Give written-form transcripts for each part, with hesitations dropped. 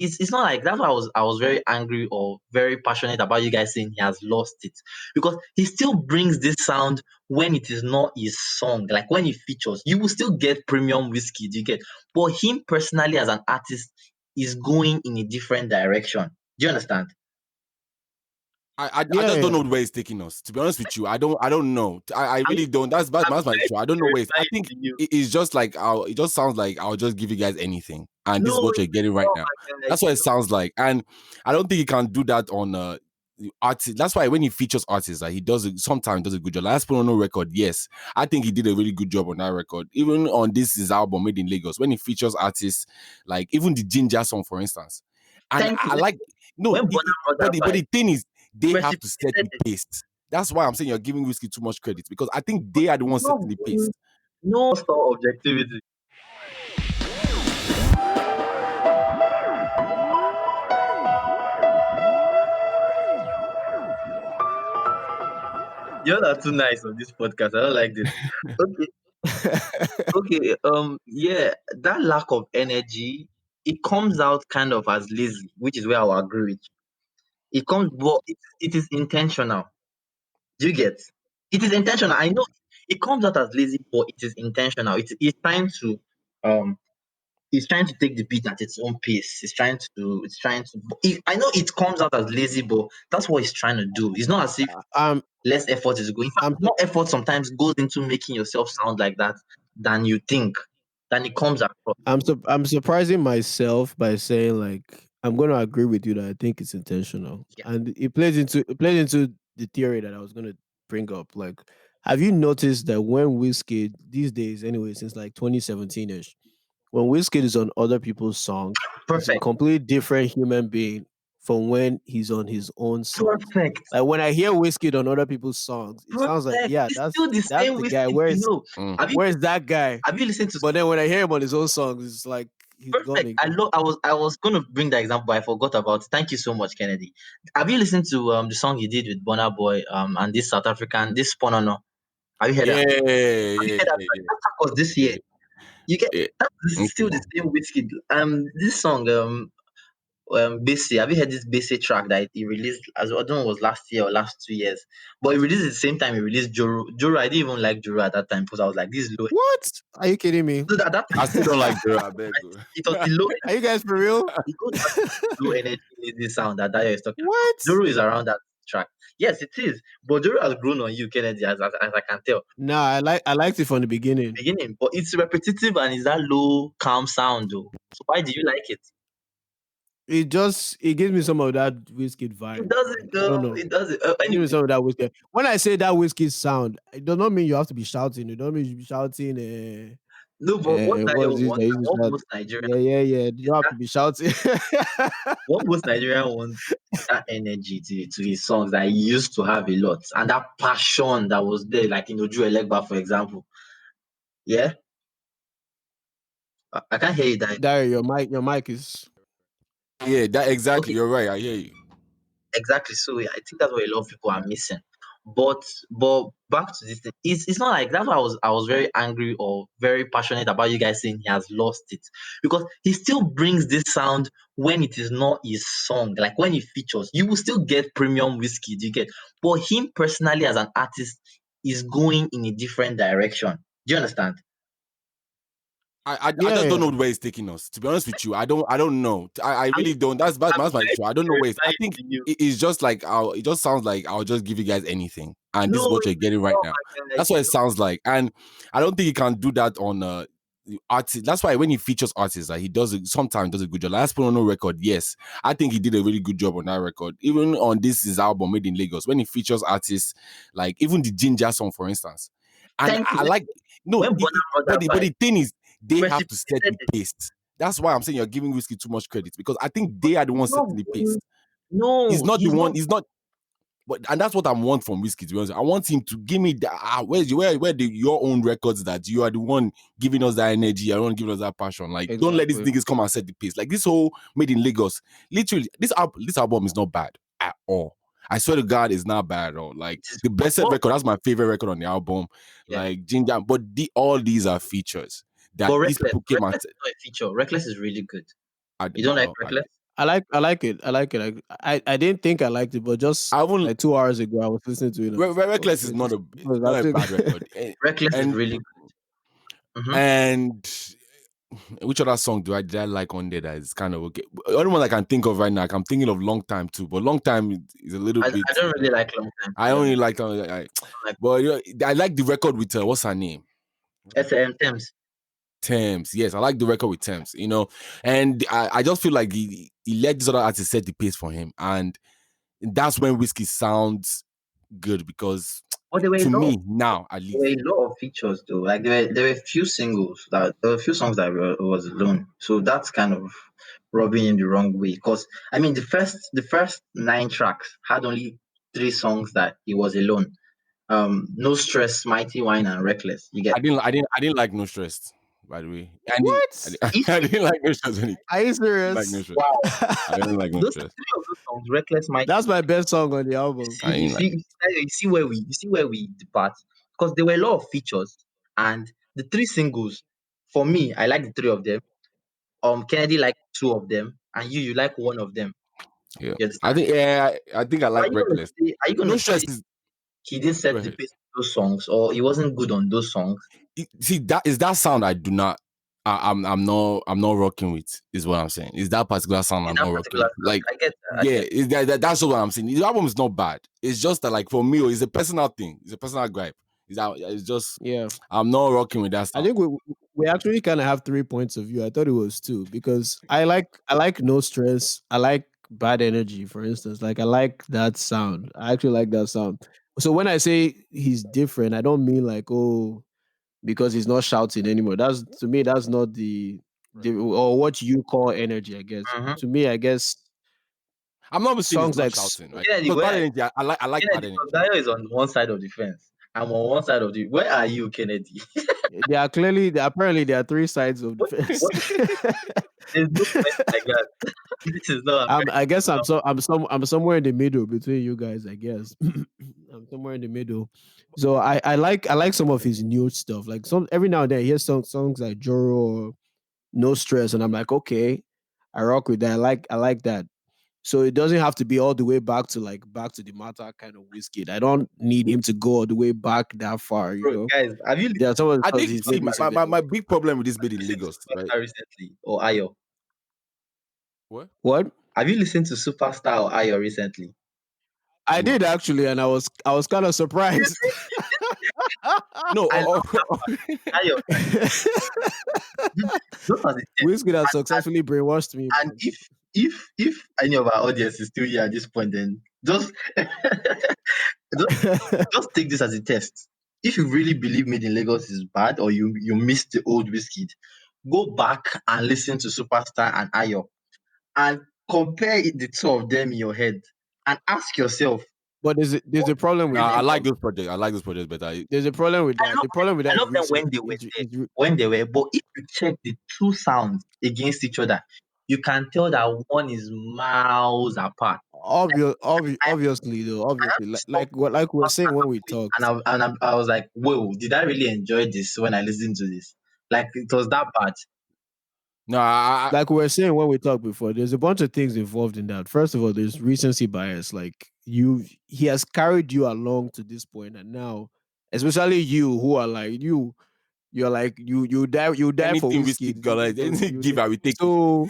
it's not like that's why I was very angry or very passionate about you guys saying he has lost it, because he still brings this sound when it is not his song. Like when he features, you will still get premium whiskey, you get. But him personally as an artist is going in a different direction. Do you understand? I just don't know where it's taking us. To be honest with you, I don't know. I really don't. That's my issue. I don't know where it's. I think it's just like it just sounds like I'll just give you guys anything, and this is No, what you're getting right now. That's what it sounds like, and I don't think he can do that on artists. That's why when he features artists, like he does it sometimes does a good job. Last put on no record, yes, I think he did a really good job on that record. Even on his album Made in Lagos, when he features artists like even the Ginger song, for instance, and thank you. I like no, When Burna brought but that the vibe, thing is they have to set precipitated the pace. That's why I'm saying you're giving Wizkid too much credit because I think they are the ones setting the pace. no store objectivity. You all are too nice on this podcast. I don't like this. Okay. Yeah, that lack of energy, it comes out kind of as lazy, which is where I'll agree with you. It comes, but it is intentional. Do you get? It is intentional. I know it comes out as lazy, but it is intentional. Um it's trying to take the beat at its own pace. I know it comes out as lazy, but that's what it's trying to do. It's not as if Um, less effort is going. In fact, I'm more effort sometimes goes into making yourself sound like that than you think, than it comes across. I'm surprising myself by saying like I'm going to agree with you that I think it's intentional, Yeah. and it plays into the theory that I was going to bring up. Like, have you noticed that when Wizkid these days, anyway, since like 2017 ish, when Wizkid is on other people's song, he's a Perfect. completely different human being from when he's on his own songs. Perfect. Like when I hear Wizkid on other people's songs, it sounds like, Perfect. yeah, It's that's still the that's same the with guy. Have you Where's that guy? have you listened to But then when I hear him on his own songs, it's like he's gone Perfect. again. I was gonna bring that example, but I forgot about it. Thank you so much, Kennedy. Have you listened to the song he did with Burna Boy and this South African this Sponono? Have you heard that? Yeah, Have you yeah, heard that? yeah, That track was this year. You get yeah. that's Okay. still the same Wizkid. This song Base. Have you heard this Base track that he released? As I don't know, it was last year or last 2 years, but he released at the same time he released Joro. Joro, I didn't even like Joro at that time because I was like, this is low. What? Are you kidding me? So that I time, still don't like Joe. I beg. it was the low. Are you guys for real? It goes back to the low energy lazy sound that Dayo is talking about. What? Joro is around that track. Yes, it is. But Joro has grown on you, Kennedy, as I can tell. Nah, I liked it from the beginning. Beginning, but it's repetitive and it's that low, calm sound, though. So why do you like it? It gives me some of that Wizkid It vibe. does Like, it, I don't though. know. It does it. Give Anyway, me some of that Wizkid. When I say that Wizkid sound, it does not mean you have to be shouting. It don't mean you be shouting. no, but what What's Dayo this wants, that and used to what shout? most Nigerians Yeah, yeah, yeah. You don't have to be shouting. what most Nigerian wants is that energy to his songs that he used to have a lot, and that passion that was there, like in Oju Elegba, for example. Yeah, I can't hear you, Dayo. Dario, your mic is. Yeah, that exactly. Okay, You're right. I hear you. exactly. So yeah, I think that's what a lot of people are missing. But back to this thing, it's not like that's why I was very angry or very passionate about you guys saying he has lost it, because he still brings this sound when it is not his song. Like when he features, you will still get premium whiskey, you get. But him personally as an artist is going in a different direction. Do you understand? I just don't Yeah, know where it's taking us. To be honest with you, I don't know. I I'm, really don't. That's I'm my trying issue. to I don't know where it's. I clarify it think to you. it's just like it just sounds like I'll just give you guys anything, and this is No, what you're getting right oh now. my God, That's what it sounds like, and I don't think he can do that on artists. That's why when he features artists, like he does it sometimes does a good job. Last put on no record, yes, I think he did a really good job on that record. Even on his album Made in Lagos, when he features artists like even the Ginger song, for instance, and thank I you. like no, When Burna brought but that vibe, the thing is they have to set precipitated the pace. That's why I'm saying you're giving Whiskey too much credit because I think they are the ones setting the pace. He's no, not the he's one. not. He's not. But and that's what I want from Whiskey. To be honest, I want him to give me that. Where your own records that you are the one giving us that energy. You're the one giving us that passion. Like don't let these exactly. niggas come and set the pace. Like this whole Made in Lagos. Literally, this album is not bad at all. I swear to God, it's not bad at all. Like It is the Blessed what? record, that's my favorite record on the album. Yeah. Like Ginger, but all these are features that But these Reckless, people came and Reckless is not a feature. Reckless is really good. I, You don't like well, Reckless? like it. I like it. I didn't think I liked it, but just I won't. like 2 hours ago, I was listening to it. And I was like, oh, Reckless is not it was not a actually bad record. Reckless is And really good. and which other song did I like on there that is kind of okay? The only one I can think of right now, like, I'm thinking of Long Time too, but Long Time is a little I bit. don't really like Long Time, to I be only honest. like, Like but I like the record with what's her name? SM Thames. Thames. Yes, I like the record with Thames, and I just feel like he let this other artist set the pace for him, and that's when Whiskey sounds good because But there were a to lot. me now at There were least. a lot of features though. Like there were few singles that there were a few songs that was alone. So that's kind of rubbing in the wrong way. Because I mean the first 9 tracks had only 3 songs that he was alone. No Stress, Mighty Wine, and Reckless. You get I didn't like No Stress, by the way. what? if I didn't like No Stress. Are you I didn't like No serious? Stress. wow I didn't like No those Stress. 3 of those songs, Reckless, Mighty That's my best song on the you album. see, I you didn't see, like. you see where we depart because there were a lot of features and the 3 singles. For me, I like the 3 of them. Kennedy liked 2 of them, and you like one of them. Yeah, You I understand? think. Yeah, I think I So like Reckless. are you No gonna Stress say is. he didn't Go set the ahead. pace of those songs, or he wasn't good on those songs? See, that is that sound I do not. I'm not rocking with. Is what I'm saying. Is that particular sound In I'm that not rocking particular with? sound, Like, I get that. I yeah, get. that's what I'm saying. The album is not bad. It's just that, like, for me, it's a personal thing. It's a personal gripe. It's just Yeah. I'm not rocking with that I sound. think we actually kind of have 3 points of view. I thought it was two because I like No Stress. I like Bad Energy, for instance. Like I like that sound. I actually like that sound. So when I say he's different, I don't mean like, oh, because he's not shouting anymore. That's, to me, that's not the or what you call energy, I guess. Mm-hmm. To me, I guess I'm not even saying it's songs not like shouting, right? Kennedy, Because where bad are you? energy, I like bad Kennedy, energy. because Dayo is on one side of the fence. I'm on one side of the. Where are you, Kennedy? apparently there are 3 sides of the what? fence. What? There's no fence like that. This is not I guess America. I'm somewhere in the middle between you guys. I guess I'm somewhere in the middle. So I like some of his new stuff. Like some every now and then, I hear songs like Joro or No Stress, and I'm like, okay, I rock with that. I like that. So it doesn't have to be all the way back to the matter kind of whiskey. I don't need him to go all the way back that far. Bro, guys, have you There are listened some of the I songs think, he's see, made my, recently. my, my big problem with this bit in to Lagos, right? Superstar recently or Ayo? What? What? Have you listened to Superstar or Ayo recently? I No, did actually, and I was kind of You surprised. see, no. I love Ayo. Those are the tests. Wizkid has And, successfully brainwashed me, and man. if any of our audience is still here at this point, then just just take this as a test. If you really believe Made in Lagos is bad or you missed the old Wizkid, go back and listen to Superstar and Ayo and compare the 2 of them in your head and ask yourself, But there's what a problem No, with I that. like those projects. I like those projects better. There's a problem with I that. love The problem with I that love them when they were there, when they were, but if you check the 2 sounds against each other, you can tell that one is miles apart. I obviously though, I had obviously, to like stop like we were saying when we and talked, I was like, whoa, did I really enjoy this when I listened to this? Like it was that bad. No, like we were saying when we talked before, there's a bunch of things involved in that. First of all, there's recency bias. Like he has carried you along to this point, and now, especially you who are like you're like you die for anything whiskey. whiskey color, anything give, I will take it. So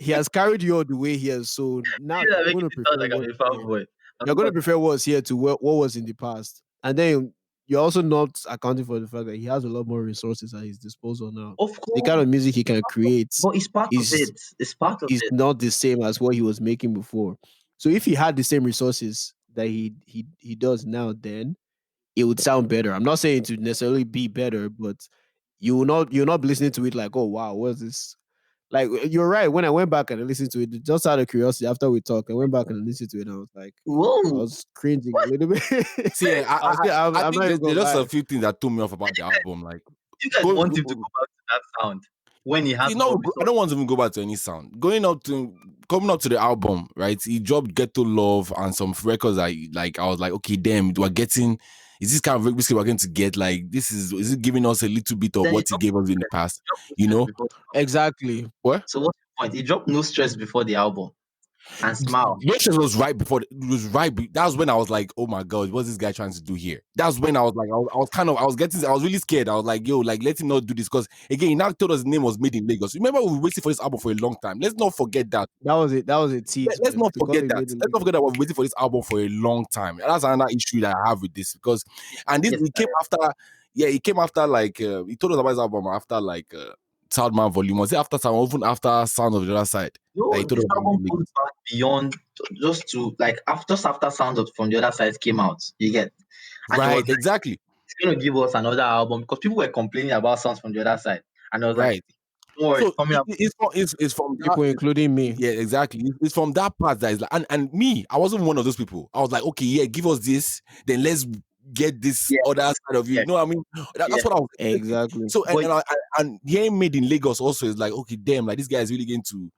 he has carried you all the way here. So now You know, making it sound like I'm a fanboy. you're going to prefer what's here to what was in the past, and then you're also not accounting for the fact that he has a lot more resources at his disposal now. Of The kind course, of music he can create but it's part of is it. It's part of is it. not the same as what he was making before. So if he had the same resources that he does now, then it would sound better. I'm not saying to necessarily be better, but you're not be listening to it like, oh wow, what's this? Like you're right. When I went back and I listened to it, just out of curiosity, after we talked, I went back and listened to it, and I was like, I Whoa, was cringing a what? little bit. See, I was, I'm, I I'm think not even there's gonna just a lie. few things that threw me off about the album. Like, You guys want him to go back to that sound when he has see, more no, I resources? don't want to even go back to any sound. Coming up to the album, right? He dropped Ghetto Love and some records. I was like, okay, damn, we're getting. Is this kind of whiskey we're going to get? Like, is it giving us a little bit of Then he what he dropped gave us in the no past? stress before the album. Exactly. What? So what's the point? He dropped no stress before the album. and Smile. Yoshis was right before. It was right. That was when I was like, "Oh my god, what's this guy trying to do here?" That's when I was like, I was really scared. I was like, "Yo, like let him not do this," because again, he now told us his name was made in Lagos. Remember, we were waiting for this album for a long time. Let's not forget that. That was it. That was a tease, Let's man. not To call forget it that. made in Let's not Lagos. forget that we're waiting for this album for a long time. And that's another issue that I have with this because, and this Yes, it came after. Yeah, it came after like he told us about his album after like Soundman Volume. Was it after Sound, even after Sound of the Other Side? That he no, told this us about album Lagos. goes back beyond just to like after Sound of from the Other Side came out. You get, and it was Right, like exactly. it's gonna give us another album because people were complaining about Sounds from the Other Side, and I was like, Right. don't worry, So it's coming up. it's from that. People, including me. Yeah, exactly. It's from that part that is like, and me, I wasn't one of those people. I was like, okay, yeah, give us this, then let's get this Yeah, other side of you. yeah, You know what I mean? yeah. That's what I was expecting. Exactly. So But and hearing made in Lagos also is like, okay, damn, like this guy is really going to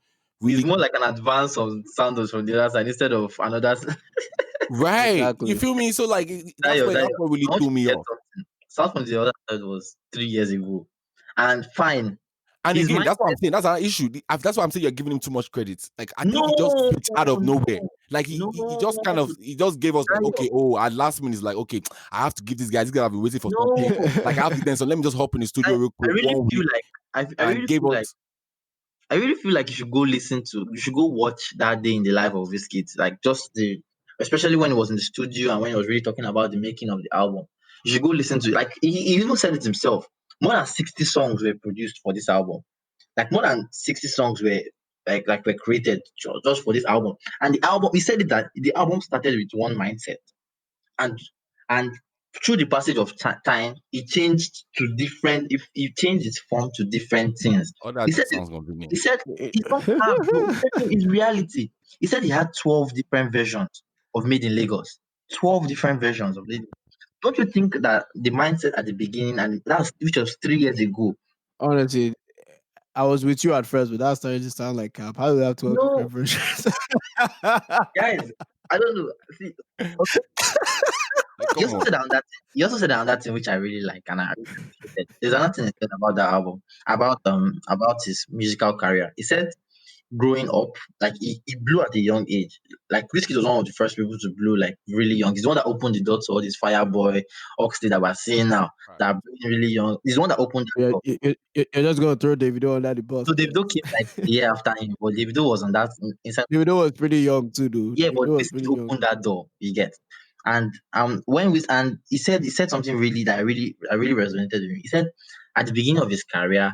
it's really more like an advance of Sounds from the Other Side instead of another. right. You Exactly. feel me? So like Dayo, that's what I really want threw you to me get off. something. Sounds from the Other Side was 3 years ago, and fine. And His again, that's what mindset. I'm saying. That's our issue. That's why I'm saying you're giving him too much credit. Like I think he just No, switched out of nowhere. no, Like he just kind of no, he just gave us like Dayo, okay, oh at last minute he's like okay, I have to give this guy. This guy have been waiting for something. no. Like I have to then so let me just hop in the studio real I quick really 1 feel week like and gave us I really feel like you should go listen to you should go watch that day in the life of Wizkid. Like just the especially when he was in the studio and when he was really talking about the making of the album. You should go listen to it. Like he even said it himself. More than 60 songs were produced for this album. Like more than 60 songs were were created just for this album. And the album he said it that the album started with one mindset. And and through the passage of time, it changed to different. If it changed its form to different things. oh He that said, sounds convenient. he said it's not art, bro. He said no, it's reality. He said he had 12 different versions of Made in Lagos. 12 different versions of Made in. Don't you think that the mindset at the beginning and that's which was 3 years ago? Honestly, I was with you at first, but that started to sound like cap. How do we have 12 No, different versions? guys, I don't know. See, okay, Like he come also on. said on that. He also said on that thing which I really like and I really appreciated. There's another thing he said about that album about his musical career. He said growing up, like he blew at a young age. Like Wizkid was one of the first people to blow like really young. He's the one that opened the door to all this Fireboy, Oxley that we're seeing now Right. that are really young. He's the one that opened the you're, door. you're just going to throw Davido under the bus, So man. Davido came like a year after him, but Davido was on that inside. Davido was pretty young too, dude. Yeah, but Davido was Wizkid pretty young. opened that door. You get. And and he said something really that I really resonated with me. He said at the beginning of his career,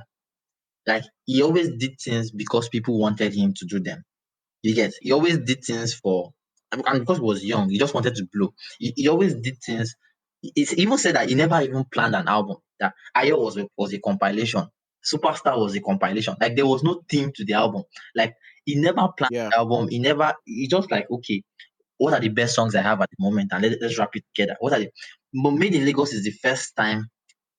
like he always did things because people wanted him to do them. You get? He always did things for and because he was young, he just wanted to blow. He always did things. He even said that he never even planned an album. That Ayo was a compilation. Superstar was a compilation. Like there was no theme to the album. Like he never planned Yeah. the album. He just like, okay, what are the best songs I have at the moment and let's wrap it together. But Made in Lagos is the first time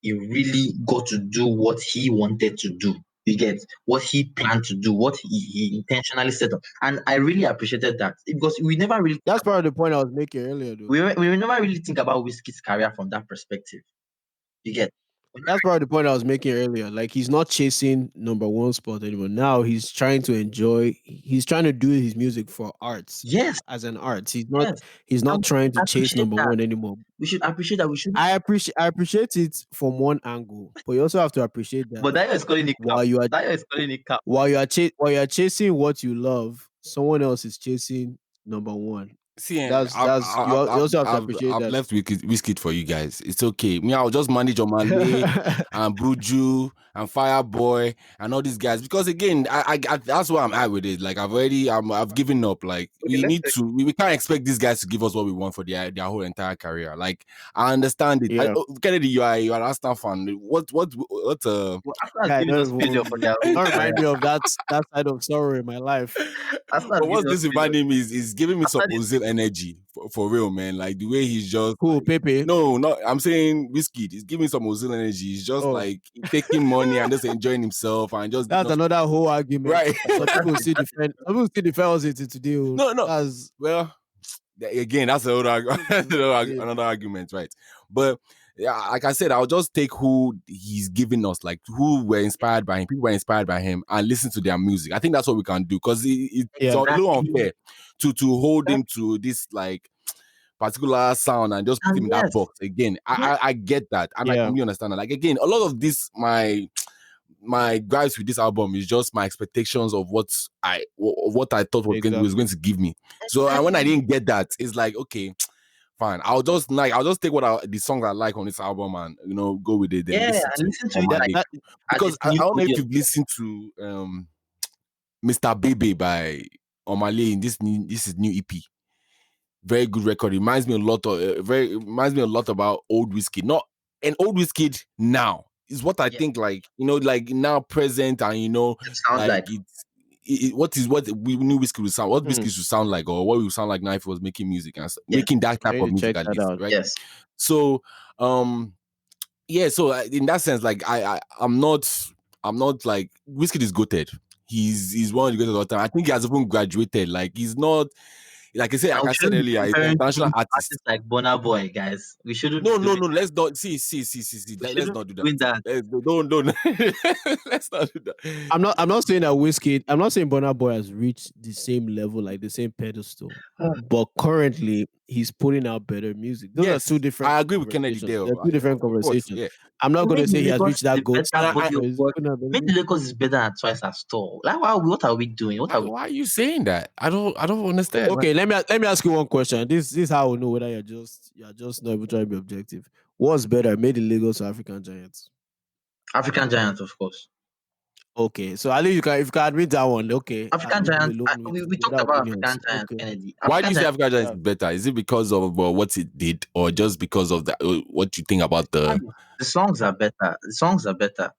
he really got to do what he wanted to do. You get what he planned to do, what he intentionally set up, and I really appreciated that because we never really That's part of the point I was making earlier, dude. we never really think about Wizkid's career from that perspective. You get That's part of the point I was making earlier. Like he's not chasing number one spot anymore. Now he's trying to enjoy. He's trying to do his music for arts, yes, as an art. He's not. yes, He's and not we trying to should chase appreciate number that. one anymore. We should appreciate that. We should. I appreciate it from one angle, but you also have to appreciate that But Dayo is calling it cap. while you are Dayo is calling it cap. while you are chasing what you love, someone else is chasing number one. See, That's you also have to appreciate I've that. left Wizkid for you guys. It's okay. Me, I'll just manage on Malay and Bruju and Fireboy and all these guys because again, I that's where I'm at with it. Like I've given up. Like Okay, we need to, we can't expect these guys to give us what we want for their whole entire career. Like I understand it. Yeah. Kennedy, you are an Arsenal fan. What well, Arsenal has Guy, given us failure for their whole don't career. remind me of that side of sorrow in my life. Arsenal has but what's given us this failure. reminding me is giving me some After this, Ozil energy for real, man. Like the way he's just Cool, like, Pepe. no, not I'm saying Whiskey. He's giving some Ozil energy. He's just Oh, like taking money and just enjoying himself and just that's another whole argument. right. Some people still defend. Some people still defend us today. Oh. No. That's Well, again, that's another today. another argument, right? But yeah, like I said, I'll just take who he's giving us, like who were inspired by him, people were inspired by him, and listen to their music. I think that's what we can do because it's a Yeah. little Exactly. unfair to hold him to this like particular sound and just put And him in that yes, box again. yes, I get that and I Yeah. completely understand that. Like again, a lot of this my gripes with this album is just my expectations of what I thought was going Exactly. to give me. So and when I exactly. didn't get that, it's like okay, fine. I'll just take the songs I like on this album and go with it. Then Yeah, listen and to listen to it That like Omale that as because its I new don't know if audio. you've listened to Mr. Baby by Omale in this is new EP. Very good record. It reminds me a lot of reminds me a lot about old Wizkid. Not an old Wizkid now is what I Yeah, think. Like like now present and it sounds like like. what we knew Wizkid would sound. What hmm. Wizkid should sound like, or what we would sound like now if he was making music and Yes, making that I type need of to music check at that least, out. right? yes. So yeah. So in that sense, like I'm not like Wizkid is goated. He's one of the greatest of all time. I think he has even graduated. Like he's not And like we I said shouldn't be earlier, he's an comparing international him to artist. artists like Burna Boy, guys. We shouldn't be No, no, doing no. that. Let's not see. We Let's shouldn't not do be that. doing that. Don't. Let's not do that. I'm not saying that Wizkid. I'm not saying Burna Boy has reached the same level, like the same pedestal. Uh, But currently, he's putting out better music. Those are two Yes, different I agree with Kennedy conversations. there. They're two different Of course, conversations. yeah. I'm not going to Made say in he has Lagos reached is a that goat better And status, body but of he's work. putting out better Made in music. Lagos is better than Twice as tall. Like, wow, what are we doing? What are we? why are you saying that? I don't understand. Okay, let me ask you one question. This is how I know whether you're just not even trying to be objective. What's better, Made in Lagos or African Giants? African Giants, of course. Okay, so at least you can if you can admit that one. Okay, I'll African leave you Giants. alone with We the talked other about opinions. African Giants, Okay, Kennedy. Why do African you say Giants. Africa Giants yeah. is better? Is it because of what it did, or just because of what you think about the? The songs are better. The songs are better.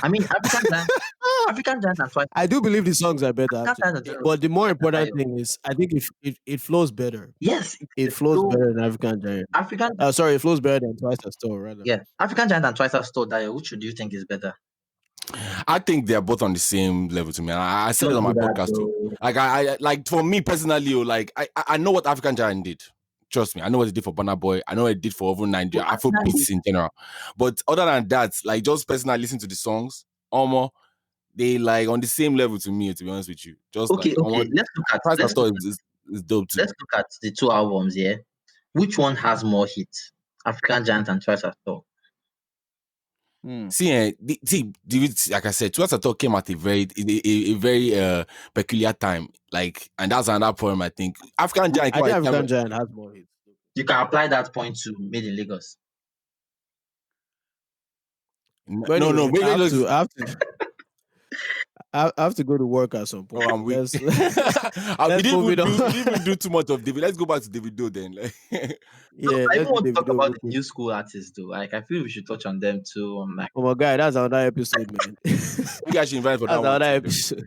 I mean, African Giants and Twice. I do believe the songs are better African actually, Giants are but the more better. important thing is I think it flows better. Yes, It flows so better than African Giant. African. Sorry, it flows better than Twice as Tall rather. Yeah, African Giant and Twice as tall. Dayo, which do you think is better? I think they're both on the same level to me. I said it Don't on do my that, podcast too. though. Like like for me personally, like I know what African Giant did. Trust me, I know what it did for Burna Boy. I know what it did for over But Nigeria, Afro personally, beats in general. But other than that, like just personally listen to the songs, Omo, they like on the same level to me. To be honest with you, just okay, like Omo, okay. Price I thought is dope too. Let's look at the two albums here. Which one has more hits? African Giant and Twice as tall. Hmm. See, like I said, Twice I thought came at a very peculiar time. Like, and that's another problem. I think African Giant I came think at a time. African Giant has more hits. You can apply that point to Made in Lagos. But No, no, anyway, wait, let's. I have to go to work at some Oh, point. I'm So weak. let's We let's move it on. didn't even do too much of David. Let's go back to Davido then. Like, No, Yeah, I even let's do want to talk Davido about real the quick. new school artists, though. Like, I feel we should touch on them too. Like, Oh my god, that's another episode, man. we actually invited for That's that one another too. Then. episode.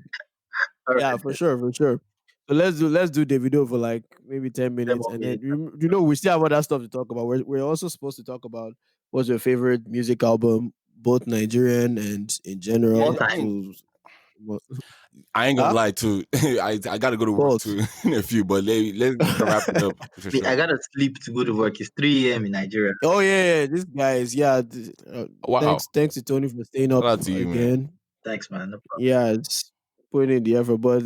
all Yeah, right, for sure, for sure. So let's do Davido for like maybe 10 minutes, 7 and then minutes. we still have other stuff to talk about. We're also supposed to talk about what's your favorite music album, both Nigerian and in All general. Yeah, time. So, what- I ain't gonna huh? lie too. I gotta go to work Both. too in a few, but let's wrap it up for Me, sure. I gotta sleep to go to work. It's 3 a.m. in Nigeria. Oh yeah, this guy is Wow, thanks to Tony for staying shout up out to you, man. again. Thanks, man. No problem. Yeah, it's putting in the effort. But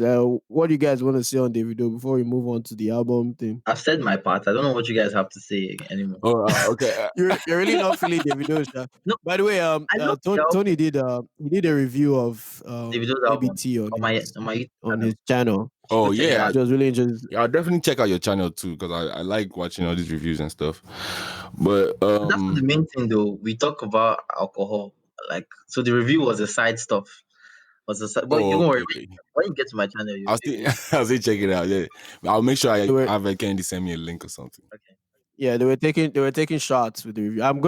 what do you guys want to say on Davido before we move on to the album thing? I've said my part. I don't know what you guys have to say anymore. Oh, okay. You're really not feeling Davido, Sha. No, By the way, I love the Tony album, did a review of Davido's album, ABT on my YouTube on channel. his channel, Oh Go check it yeah, out. which was really interesting. yeah. I'll definitely check out your channel too because I like watching all these reviews and stuff. But That's not the main thing, though. We talk about alcohol. Like, so the review was a side stuff. But you oh, don't worry. okay, okay. When you get to my channel, I'll still you I'll still check it out. Yeah, I'll make sure They I were have a Candy send me a link or something. okay. Yeah, they were taking shots with the review. I've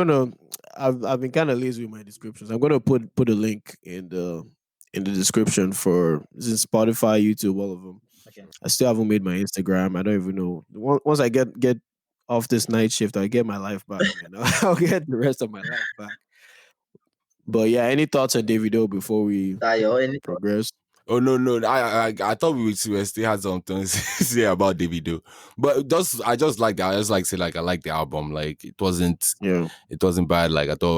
been kind of lazy with my descriptions. I'm gonna put a link in the description for this is Spotify, YouTube, all of them. Okay. I still haven't made my Instagram. I don't even know. Once I get off this night shift, I get my life back, man. I'll get the rest of my life back. But yeah, any thoughts on Davido before we Dayo, any progress? Oh no! I thought we still had something to say about Davido, but I just like that. I just like say like I like the album. Like Yeah. it wasn't bad like at all.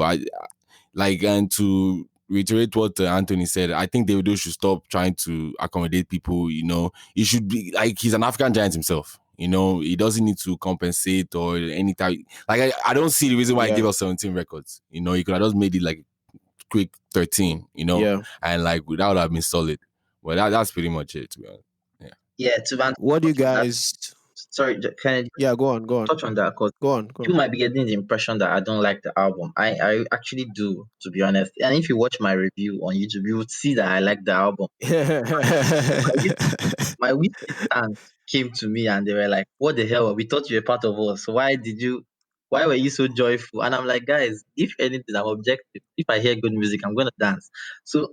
Like, and to reiterate what Anthony said, I think Davido should stop trying to accommodate people. You know, he should be like he's an African giant himself. You know, he doesn't need to compensate or any type. Like I don't see the reason why he gave Yeah. us 17 records. You know, he could have just made it like quick 13. You know, Yeah. and like that would have been solid. Well, that's pretty much it, to be honest. Yeah. Yeah, to What do you touch on that. guys? Sorry, can I Yeah, go on, go on, touch on that? Because go on, go people might be getting the impression that I don't like the album. I actually do, to be honest. And if you watch my review on YouTube, you would see that I like the album. My my Wizkid fans came to me and they were like, "What the hell? We thought you were part of us. Why were you so joyful?" And I'm like, guys, if anything, I'm objective. If I hear good music, I'm gonna dance. So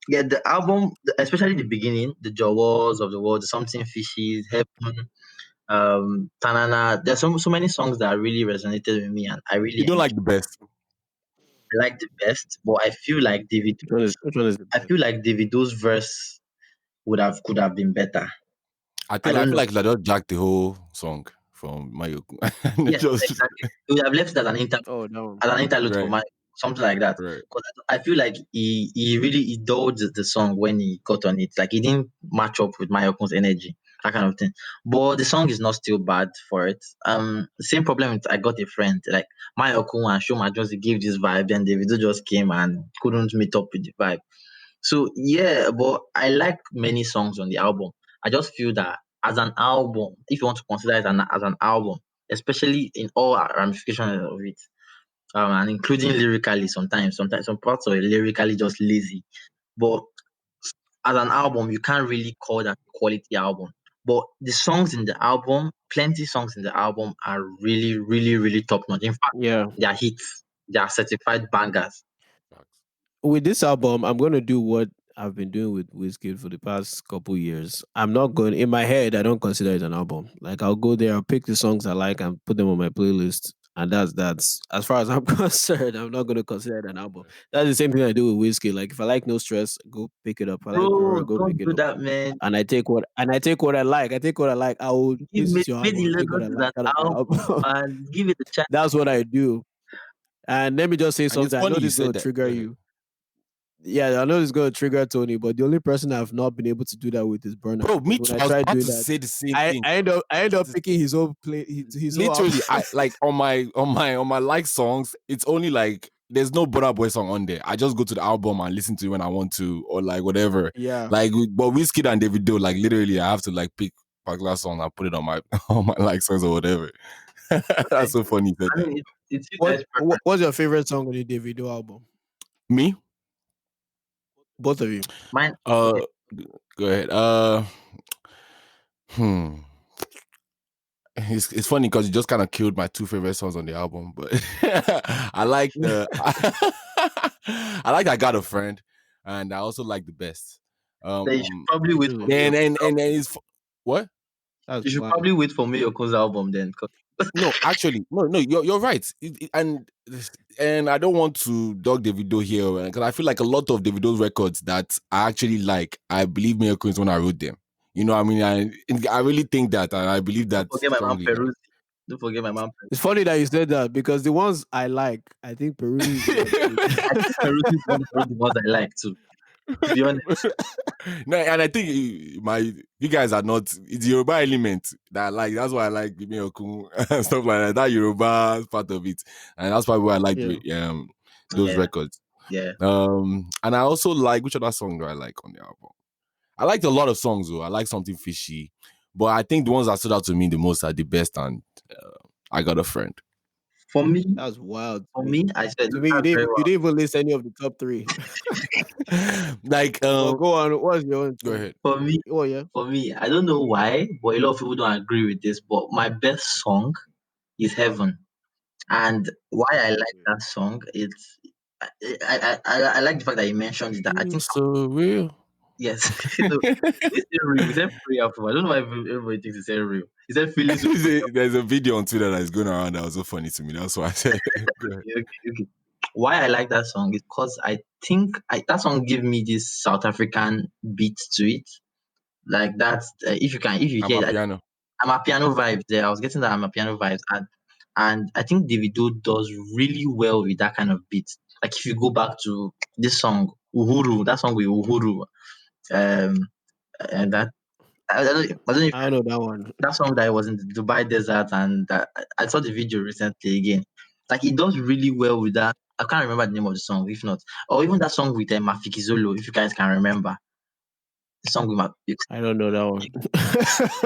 yeah, the album, especially the beginning, the Jaws of the World, the Something Fishies, Heaven, Tanana. There's so many songs that really resonated with me, and I You really don't like the best. like the best. But which one is the I best? feel like Davido's verse could have been better. I I don't feel know. like they just jacked the whole song from Mayoku. Yes, Just exactly. We would have left it Oh no. as an interlude for right, my something like that. right. Because I feel like he really indulged the song when he got on it. Like he didn't match up with Mayokun's energy, that kind of thing. But the song is not still bad for it. Same problem with I Got a Friend. Like Mayokun and Shoma just gave this vibe, then Davido just came and couldn't meet up with the vibe. So yeah, but I like many songs on the album. I just feel that as an album, if you want to consider it as an album, especially in all ramifications of it, and including lyrically sometimes some parts of it lyrically just lazy. But as an album, you can't really call that a quality album. But the songs in the album, plenty songs in the album are really, really, really top notch. In fact, Yeah. they are hits. They are certified bangers. Facts. With this album, I'm gonna do what I've been doing with Wizkid for the past couple years. I'm not going in my head. I don't consider it an album. Like I'll go there, I'll pick the songs I like and put them on my playlist, and that's as far as I'm concerned. I'm not gonna consider it an album. That's the same thing I do with Wizkid. Like if I like No Stress, go pick it up. If I like Aurora, Bro, go pick don't it do up. that, man. And I take what I like. I take what I like. I will Give this me is your Made album. in I take what Lagos I is like an out of your album, album. and give it a chance. That's what I do. And let me just say And it's something. I know funny you this is said gonna that. trigger Go ahead. you. Yeah, I know it's going to trigger Tony, but the only person I've not been able to do that with is Burner. Bro, Because me when too. I I was tried about doing to that, say the same thing. I end up This- picking his own play, his whole album. Literally, I like on my like songs, it's only like there's no Burna Boy song on there. I just go to the album and listen to it when I want to, or like whatever. Yeah, Like but Wizkid and Davido, like literally I have to like pick a particular song and put it on my on my like songs or whatever. Okay. That's so funny you said I that. mean, it's you guys' preference. what's your favorite song on the Davido album? Me? Both of you. Mine, Uh okay. go ahead. Hmm. It's funny because you just kind of killed my two favorite songs on the album, but I like the I like I Got a Friend, and I also like the best. Then you should probably wait for Really? me. And it's what? That's You should wild. probably wait for Miyoko's album then. No, actually, no, you're right. And I don't want to dog Davido here because I feel like a lot of Davido's records that I actually like, I believe Miracle is when I wrote them. You know, what I mean, I really think that, and I believe Don't that forget my man strongly. That Peruzzi. Don't forget my man Peruzzi. It's funny that you said that because the ones I like, I think Peruzzi is one of I think the Peruzzi is one of the ones I like too. To be honest. No, and I think you guys are not. It's Yoruba element that I like. That's why I like Miracle and stuff like that. That Yoruba part of it, and that's probably why I like yeah. those Yeah, records. yeah. And I also like which other song do I like on the album? I liked a lot of songs though. I like Something Fishy, but I think the ones that stood out to me the most are the best and I Got a Friend. For me, That's wild for to me. me, I said To me, that's very you well. didn't even list any of the top three. Like But go on. What's your own go Tony? ahead. For me, Oh yeah. I don't know why, but a lot of people don't agree with this. But my best song is Heaven. And why I like that song, it's I like the fact that you mentioned it, that I You're think so real. yes. So it's still real. He said prayer for. I don't know why everybody thinks it's real. He said feeling so There's a video on Twitter that is going around that was so funny to me. That's why I said go ahead. okay, okay. Why I like that song is because I think that song give me this South African beat to it. Like that's if you I'm hear a that, piano. I'm a piano vibes there. I was getting that I'm a piano vibes, and I think Davido does really well with that kind of beat. Like if you go back to this song Uhuru, that song with Uhuru, um, and that I don't know if I know that one. that song that was in the Dubai desert, and I saw the video recently again. Like he does really well with that. I can't remember the name of the song, if not, or even that song with Mafiki Zolo, if you guys can remember the song with I don't know that you, one.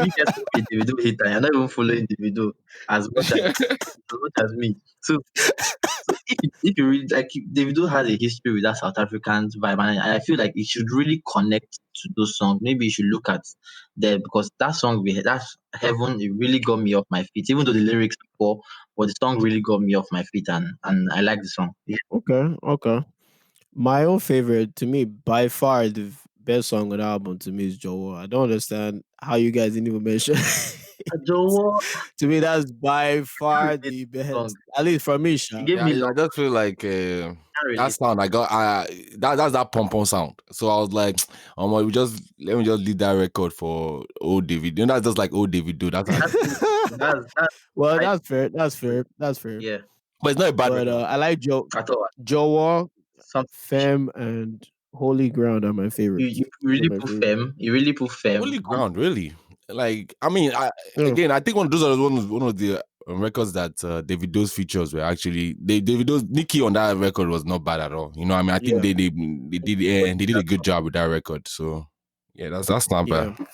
you guys know the Davido hater. You're not even following the video as me. So if you read like Davido has a history with that South African vibe, and I feel like it should really connect to those songs. Maybe you should look at there because that song that Heaven, it really got me off my feet. Even though the lyrics are poor, but the song really got me off my feet, and I like the song. Yeah, Okay, okay. My own favorite, to me, by far the best song on the album to me is Joe. I don't understand how you guys didn't even mention. Joe, To me, that's by can't far relate the to the song. best. At least for me, It Sha. gave Yeah, me I love. just feel like Can't that relate. sound I got. That's that pom pom sound. So I was like, we just let me just leave that record for old David. You know, that's just like old David do. That's how, That's me. That's Well, I that's fair. That's fair. That's fair. yeah. but it's not a bad But record. I like I thought Joe, something Femme, and Holy Ground are my you favorites. Those are really my put favorite. fem. You really put fem. Holy ground, really. Like, I mean, Yeah, again, I think those are one of the records that Davido's features were actually Davido's Nicki on that record was not bad at all. You know, I mean, I think yeah, they did a good job with that record. So yeah, that's not bad. yeah.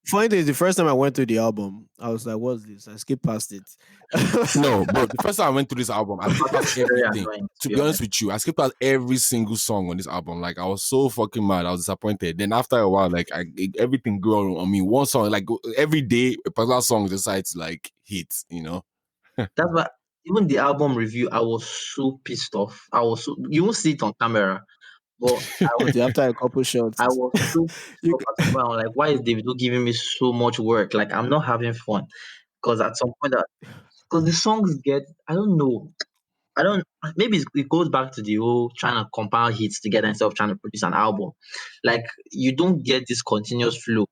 Funny thing is, the first time I went through the album, I was like, "What's this?" I skipped past it. No, bro. The first time I went through this album, I skipped past Very everything. annoying to To be be honest honest. with you, I skipped past every single song on this album. Like I was so fucking mad. I was disappointed. Then after a while, like everything grew on me. One song, like every day, a particular song decides to like hit. You know. That's why even the album review, I was so pissed off. I was so you won't see it on camera, but Until after a couple shots, I was so pissed you, off at some point. I'm like, why is Davido giving me so much work? Like I'm not having fun. Because at some point because the songs get I don't know. I don't. Maybe it goes back to the whole trying to compile hits together instead of trying to produce an album. Like you don't get this continuous flow.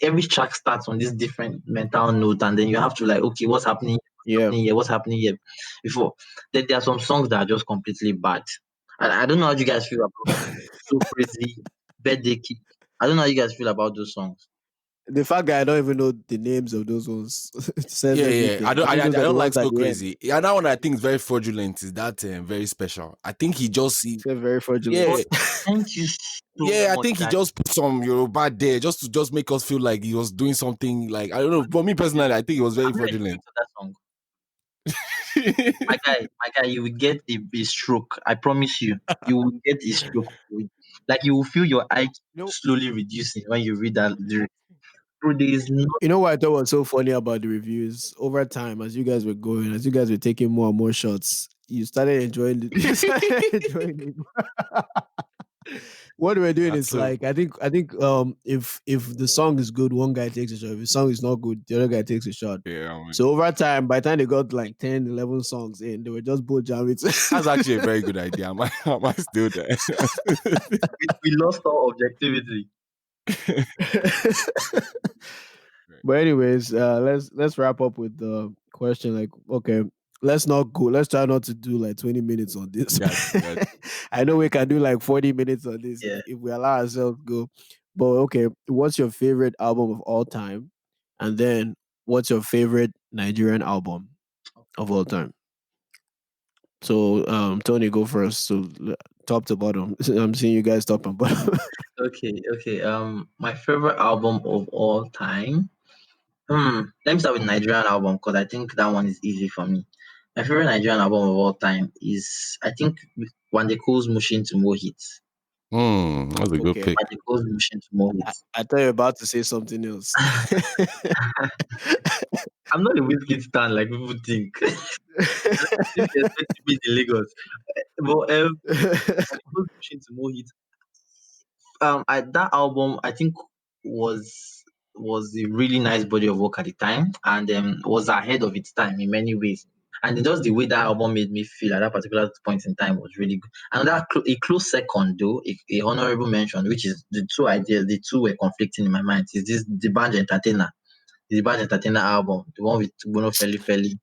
Every track starts on this different mental note, and then you have to like, okay, what's happening? What's yeah. happening here? What's happening here? Before then, there are some songs that are just completely bad. I don't know how you guys feel about So Crazy, Birthday Cake. I don't know how you guys feel about those songs. The fact that I don't even know the names of those ones says Yeah, yeah. I everything. don't, I just I know that the don't like ones at So the end Crazy. Yeah, that one I think is very fraudulent. Is that very special? I think say very fraudulent. But yeah, thank you so yeah. I much, think he guys. just put some Yoruba there just to just make us feel like he was doing something. Like I don't know. For me personally, I think it was very I'm not a fan fraudulent. of that song. My guy, you will get a stroke. I promise you. You will get a stroke. Like you will feel your IQ you know, slowly reducing when you read that lyric. Bro, there is not you know what I thought was so funny about the reviews over time as you guys were going, as you guys were taking more and more shots, you started enjoying it. You started enjoying it. What we're doing That's is so. like if the song is good, one guy takes a shot. If the song is not good, the other guy takes a shot. Yeah, So over time, by the time they got like 10, 11 songs in, they were just both jamming. that's actually a very good idea. Am I still there? we lost all objectivity. But anyways, let's wrap up with the question. Like, okay, let's not go. Let's try not to do like 20 minutes on this. Got I know we can do like 40 minutes on this Yeah. if we allow ourselves to go. But okay, what's your favorite album of all time? And then what's your favorite Nigerian album of all time? So Tony, go first. So top to bottom. I'm seeing you guys top and bottom. Okay. My favorite album of all time. Let me start with Nigerian album because I think that one is easy for me. My favorite Nigerian album of all time is I think Wande Cool's Mushin to More Hits. That's a good Okay. pick. Wande Cool's Mushin to More Hits. I thought you were about to say something else. I'm not a Wizkid stan like people think. If you expect to be in Lagos. But Wande Cool's Mushin to More Hits. That album I think was a really nice body of work at the time and was ahead of its time in many ways. And just the way that album made me feel at that particular point in time was really good. And a close second, though, a honorable mention, which is the two ideas, the two were conflicting in my mind, is this the band entertainer album, the one with Bono Feli Feli.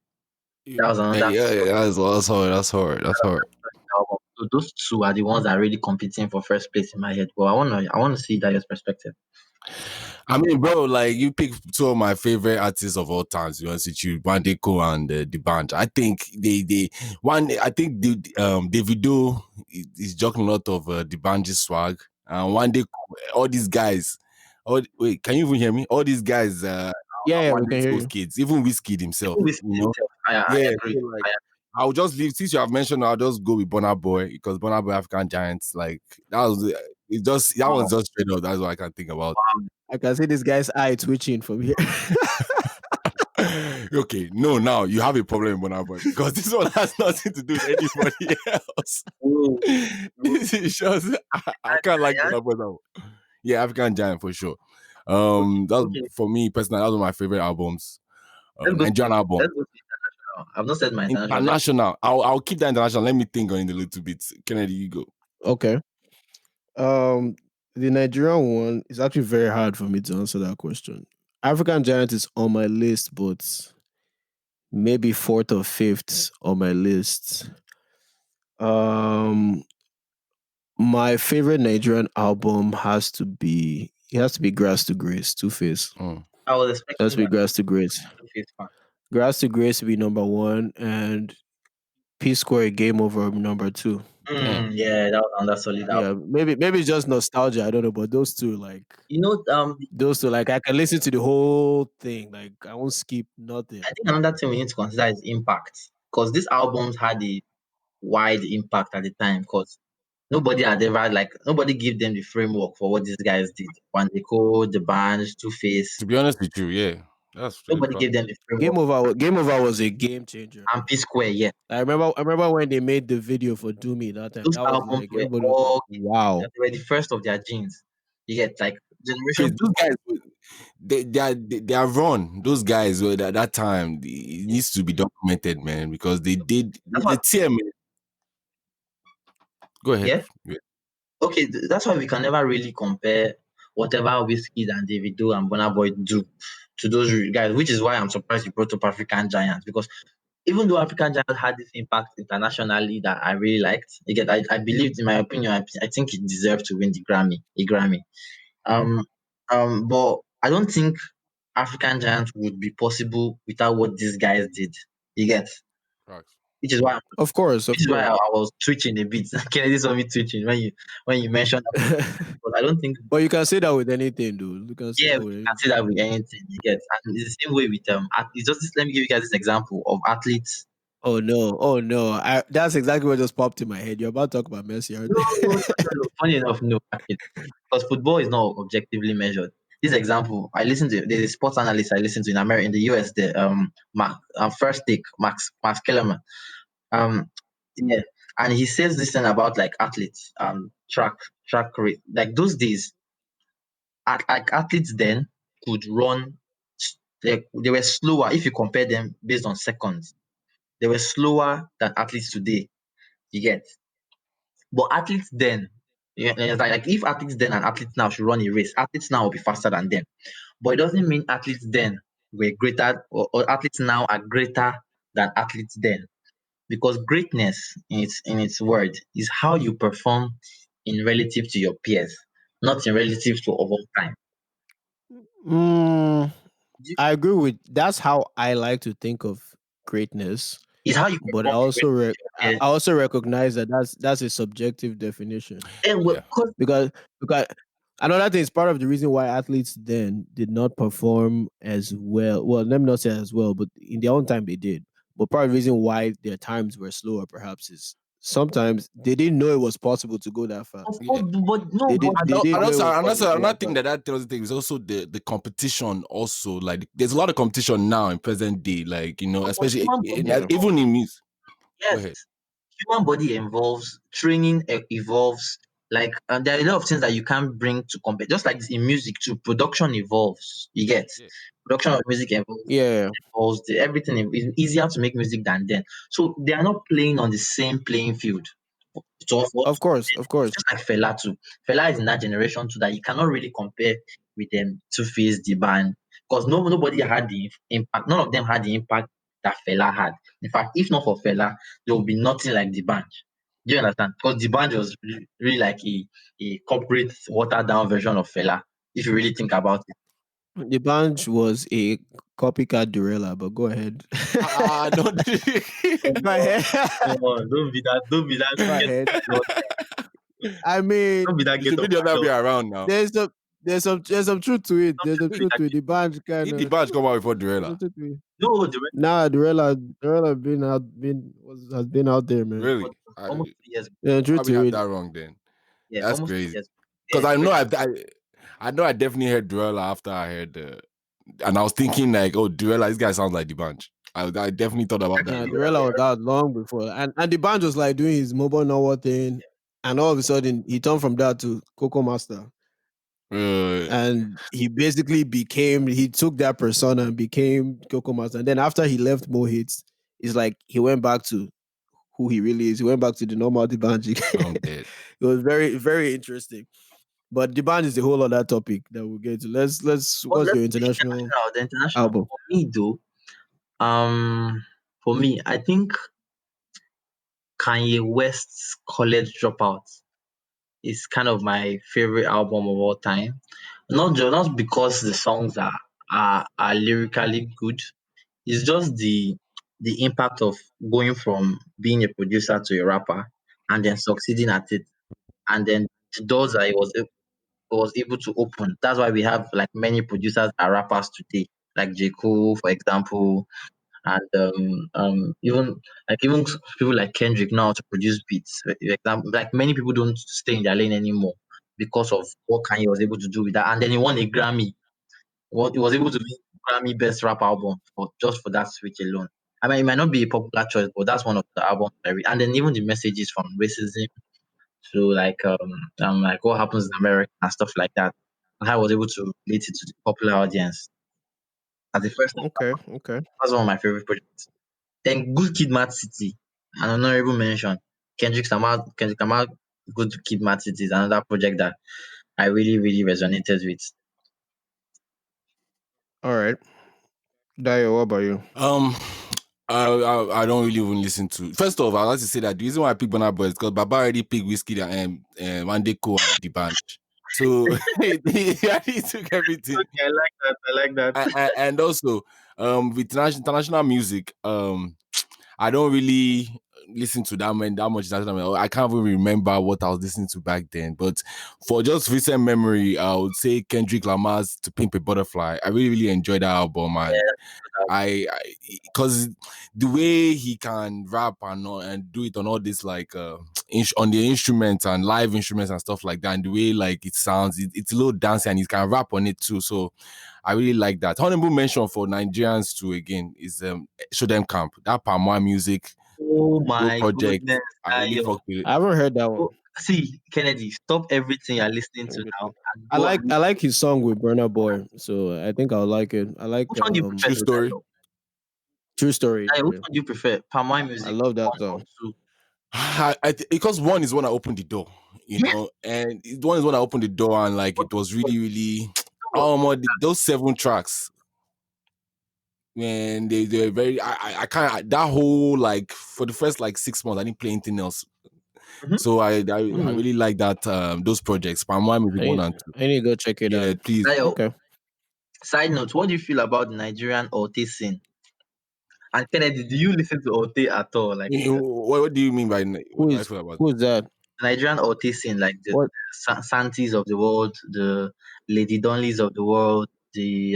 That was Hey, another yeah, that's hard. That's hard. That's hard. album. So those two are the ones that are really competing for first place in my head. But I wanna see Dayo's perspective. I mean, bro, like you pick two of my favorite artists of all times. To be honest with you, Bandeko and the band. I think they one. I think the Davido is juggling a lot of the band's swag, and one day all these guys. Wait, can you even hear me? All these guys Yeah, are yeah, one we can day hear those you. kids, even Wizkid himself. Even with You know, himself, I yeah. agree. So like, I'll just leave since you have mentioned. I'll just go with Burna Boy because Burna Boy African Giants. Like that was it. Just that Wow. one's just straight up. That's what I can think about. I can see this guy's eye twitching from here. Okay, no, now you have a problem with Burna Boy because this one has nothing to do with anybody else. Ooh, This is just I can't like Giant. Burna Boy now. Yeah, African Giant for sure. That's Okay. for me personally. That was my favorite albums. Let's go to Nigerian album. let's go to international. I've not said my international. International. I'll keep that international. Let me think on it a little bit. Kennedy, you go. Okay. Um, the Nigerian one is actually very hard for me to answer that question. African Giant is on my list, but maybe fourth or fifth on my list. Um, my favorite Nigerian album has to be Grass to Grace, Two Face. Mm. I was It has expecting to be that. Grass to Grace. Grass to Grace to be number one, and P Square Game Over number two. Damn. Yeah, that was under solid album. Yeah, maybe it's just nostalgia. I don't know, but those two, like I can listen to the whole thing. Like I won't skip nothing. I think another thing we need to consider is impact, because these albums had a wide impact at the time. Because nobody gave them the framework for what these guys did. Wandeko, the band, Two Face. To be honest with you, yeah, that's really Nobody proud. gave them the framework. Game Over was a game changer. And P Square, yeah. I remember when they made the video for Do Me that time. Those That was albums like were everybody was like, all "Wow." they were the first of their genes. You get like Chris, generation. those guys, they are run. Those guys were at that time. It needs to be documented, man, because they did That's the why, TM. Go ahead. yeah. Okay, that's why we can never really compare whatever Wizkid and Davido and Burna Boy do to those guys, which is why I'm surprised you brought up African Giants, because even though African Giants had this impact internationally that I really liked, I believed, in my opinion, I think it deserved to win a Grammy. Um, but I don't think African Giants would be possible without what these guys did. You get, Facts. which is why Of course, of which is why course. I was twitching a bit. Kennedy saw me twitching when you mentioned that, but I don't think. But you can say that with anything, dude. You can say Yeah, that we with can say anything. that with anything. You get, and it's the same way with it's just this, let me give you guys this example of athletes. Oh no, oh no. That's exactly what just popped in my head. You're about to talk about Messi, aren't No, no, no, you? no, no. Funny enough, no, actually, because football is not objectively measured. This example, there's a sports analyst I listen to in America, in the US, the first take Max Kellerman. Yeah, and he says this thing about like athletes, track rate. Like those days, like athletes then could run. They were slower if you compare them based on seconds. They were slower than athletes today. You get, but athletes then, yeah, it's like if athletes then and athletes now should run a race, athletes now will be faster than them. But it doesn't mean athletes then were greater, or athletes now are greater than athletes then. Because greatness in its word is how you perform in relative to your peers, not in relative to over time. Mm, You- I agree with that's how I like to think of greatness. It's how you But I perform in also relative re- to your I peers. also recognize that that's a subjective definition. And Yeah. because because another thing is part of the reason why athletes then did not perform as well. Well, let me not say as well, but in their own time they did. But part of the reason why their times were slower, perhaps, is sometimes they didn't know it was possible to go that fast. of Yeah. course, but no, They but did. They didn't And know it also, was possible to go another that thing fast. that tells you things is also the competition. Also, like there's a lot of competition now in present day. Like but especially human body Yeah. even in music. Go yes, ahead. human body evolves, training evolves, Like there are a lot of things that you can't bring to compare. Just like in music too, production evolves. You get Yeah. production of music evolves. Yeah, Everything is easier to make music than then. So they are not playing on the same playing field. So for of course, of course. just like Fela too. Fela is in that generation too that you cannot really compare with them Two Face the band because nobody had the impact. None of them had the impact that Fela had. In fact, if not for Fela, there would be nothing like the band. Do you understand? Because the band was really like a corporate watered down version of Fela. If you really think about it. The bunch was a copycat Durella, but go ahead. Don't. Go ahead. Come on, don't be that Go get ahead. don't I mean, be that It get should be up the and other way down. around now. there's some truth to it. There's some Don't be truth that to it. The band kind If the of badge come out before there's Durella, some truth to it. no the rest Nah, Durella has been out there, man. was really, almost 3 years ago. Yeah, truth probably to have it. that wrong then. Yeah, That's almost three crazy. years ago. Because Yeah, I know crazy. I know I definitely heard Durella after I heard and I was thinking like, oh, Durella, this guy sounds like the bunch. I definitely thought about that Nah, though. Durella was out long before, and the band was like doing his mobile number thing, and all of a sudden he turned from that to Coco Master, Uh, and he took that persona and became Coco Master. And then after he left Mo Hits, it's like he went back to who he really is. He went back to the normal Dibanji. I'm dead. It was very, very interesting. But Dibanji is a whole other topic that we'll get to. Let's But what's let's your do the international international. The international album? for me though, for me, I think Kanye West's College Dropout is kind of my favorite album of all time. Not because the songs are lyrically good. It's just the impact of going from being a producer to a rapper and then succeeding at it, and then the doors that he was able to open. That's why we have like many producers are rappers today, like J. Cole, for example, and even people like Kendrick know how to produce beats. For example, like many people don't stay in their lane anymore because of what Kanye was able to do with that, and then he won a Grammy. He was able to win Grammy Best Rap Album for just for that switch alone. I mean, it might not be a popular choice, but that's one of the albums I read. And then even the messages from racism to like what happens in America and stuff like that. And how I was able to relate it to the popular audience as the first time. Okay, okay. That's one of my favorite projects. Then Good Kid, Mad City, an honorable mention. Kendrick Lamar, Good Kid, Mad City is another project that I really, really resonated with. All right. Dayo, what about you? Um, I don't really even listen to. First off, I like to say that the reason why I pick Burna Boy is because Baba already picked Whiskey and Mandeko and the band. So he already took everything. Okay, I like that. I like that. And also, with international music, I don't really listen to that much international music. I can't even remember what I was listening to back then. But for just recent memory, I would say Kendrick Lamar's "To Pimp a Butterfly." I really, really enjoyed that album, and I because the way he can rap and do it on all this like on the instruments and live instruments and stuff like that, and the way like it sounds, it's a little dancey and he can rap on it too. So I really like that. Honorable mention for Nigerians too again is Show Them Camp. That Palma music, Oh those my projects, goodness, I really Dayo. fuck with it. I haven't heard that Oh, one. see, Kennedy, stop everything you're listening Let me to go now check. and I go like and I like his song with Burna Boy, so I think I'll like it. I like which one do you prefer True to story. Dayo? True Story. Dayo, which Yeah. one do you prefer? Palm wine I music love that one or song. two? Because one is when I opened the door, Yes, and one is when I opened the door and like but it was really, really no, those 7 tracks, man, they're very I can't that whole like for the first like 6 months I didn't play anything else. mhm. So I Hmm. really like that those projects. Palm One Music I One need, and Two. I need to go check it Yeah, out. please. Dayo, Okay. side note, what do you feel about the Nigerian Ote scene? And Kennedy, do you listen to Ote at all? Like What do you mean by what Who do I is feel about who is that? the Nigerian Ote scene, like the What Santis of the world, the Lady Donleys of the world, the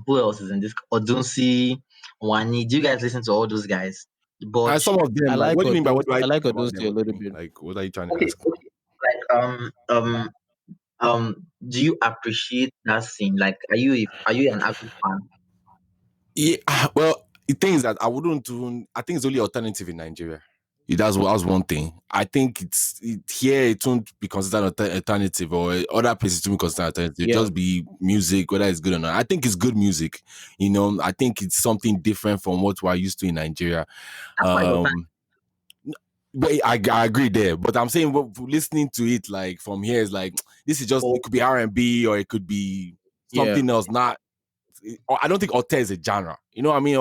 who else is in this? Odunsi, Wani. Do you guys listen to all those guys? But some of I them like like what do you mean by what do I I think like about them Odunsi a little actually? bit. Like what are you trying to okay, ask? okay. Like do you appreciate that scene? Like, are you an avid fan? Yeah, well, the thing is that I wouldn't even. I think it's only alternative in Nigeria. That's one thing. I think here it won't be considered alternative, or other places won't be considered alternative. Yeah, Just be music, whether it's good or not. I think it's good music. I think it's something different from what we're used to in Nigeria. That's why your time. Um, but I agree there. But I'm saying, listening to it like from here is like, this is just, Oh, it could be R&B, or it could be yeah, something else. Not, I don't think Ote is a genre. You know what I mean?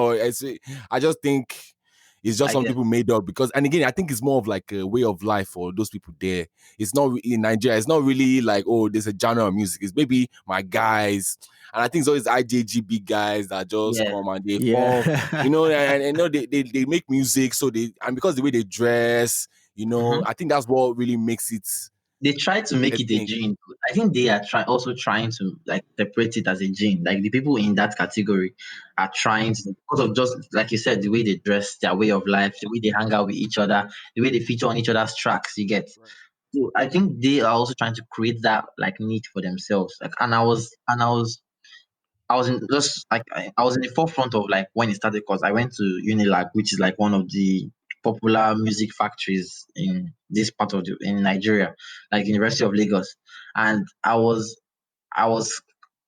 I just think it's just I some get. people made up because, and again, I think it's more of like a way of life for those people there. It's not in Nigeria. It's not really like, oh, there's a genre of music. It's maybe my guys, and I think it's always IJGB guys that just Yeah, come and they form. yeah, And they make music, so and because the way they dress, mhm. I think that's what really makes it They try to a make it a thing. gene. I think they are also trying to like separate it as a gene. Like the people in that category are trying to, because of just like you said, the way they dress, their way of life, the way they hang out with each other, the way they feature on each other's tracks. You get. Right. So I think they are also trying to create that like need for themselves. Like, I was in just like I was in the forefront of like when it started because I went to Unilag, which is like one of the popular music factories in this part of in Nigeria, like University of Lagos, and I was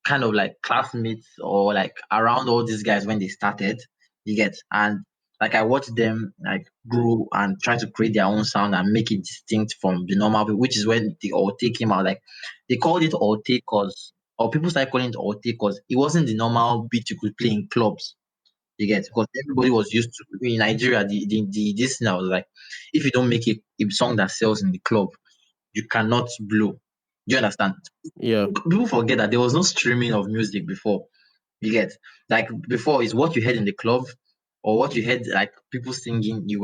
kind of like classmates or like around all these guys when they started. You get, and like I watched them like grow and try to create their own sound and make it distinct from the normal people, which is when the Alte came out. Like they called it Alte because, or people started calling it Alte because it wasn't the normal beat you could play in clubs. You get, because everybody was used to in Nigeria. The this now was like, if you don't make a song that sells in the club, you cannot blow. Do you understand? yeah, People forget that there was no streaming of music before. You get, like before is what you heard in the club or what you heard like people singing. You